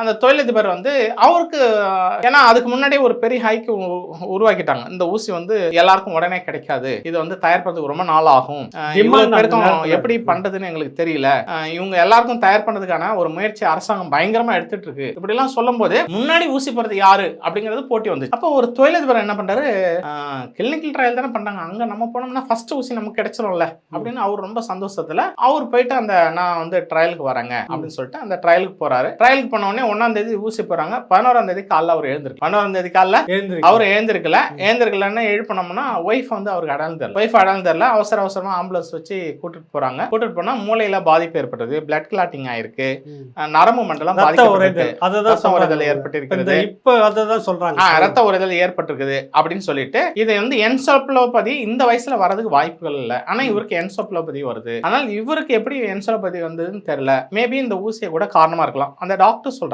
அந்த தொழிலதிபர் வந்து அவருக்கு ஏன்னா அதுக்கு முன்னாடியே ஒரு பெரிய ஹைக் உருவாக்கிட்டாங்க. இந்த ஊசி வந்து எல்லாருக்கும் உடனே கிடைக்காது. இது வந்து தயாரிப்பதற்கு ரொம்ப நாள் ஆகும். இவ்வளவு டிமாண்ட் அந்த பேருக்கும் நேரத்துல. எப்படி பண்றதுன்னு எங்களுக்கு தெரியல. இவங்க எல்லாருக்கும் தயார் பண்றதுக்கான ஒரு முயற்சி அரசாங்கம் பயங்கரமா எடுத்துட்டு இருக்கு. இப்படி எல்லாம் சொல்லும்போது முன்னாடி ஊசி போறது யாரு அப்படிங்கிறது போட்டி வந்துச்சு. அப்போ ஒரு தொழிலதிபர் என்ன பண்றாரு, கிளினிக்கல் ட்ரையல் தானே பண்றாங்க. அங்க நம்ம போனோம்னா ஃபர்ஸ்ட் ஊசி நமக்கு கிடைச்சிரும்ல அப்படின்னு அவர் ரொம்ப சந்தோஷத்துல அவர் போயிட்டு அந்த நான் வந்து ட்ரையலுக்கு வரேங்க அப்படின்னு சொல்லிட்டு அந்த ட்ரையலுக்கு போறாரு. ட்ரையலுக்கு போன உடனே 1ஆம் தேதி ஊசி போறாங்க. 11ஆம் தேதி காலைல அவர் எழுந்திருக்கு. 11ஆம் தேதி காலைல அவர் எழுந்திருக்கலன்னு எழுப்பினோம்னா ஒய்ஃப் வந்து அவருக்கு அடையாளம் தெரியல. ஒய்ஃப் அடையாளம் தெரியல. அவசரமா ஆம்புலன்ஸ் வச்சு கூட்டிட்டு போறாங்க. கூட்டிட்டு போனா மூளையில பாதிப்பு ஏற்பட்டது. பிளட் கிளாட்டிங் ஆயிருக்கு. நரம்பு மண்டலம் பாதிக்கப்பட்டிருக்கு. ரத்த உறைதல் ஏற்பட்டிருக்கிறது. இப்ப அததான் சொல்றாங்க. ரத்த உறைதல் ஏற்பட்டிருக்குது அப்படின்னு சொல்லிட்டு இதை வந்து என்செஃபலோபதி இந்த வயசுல வரதுக்கு வாய்ப்புகள் இல்லை. ஆனா இவருக்கு என்செஃபலோபதி வருது. ஆனால் இவருக்கு எப்படி என்செஃபலோபதி வந்ததுன்னு தெரியல. மேபி இந்த ஊசியை கூட காரணமா இருக்கலாம். அந்த டாக்டர் சொல்றாங்க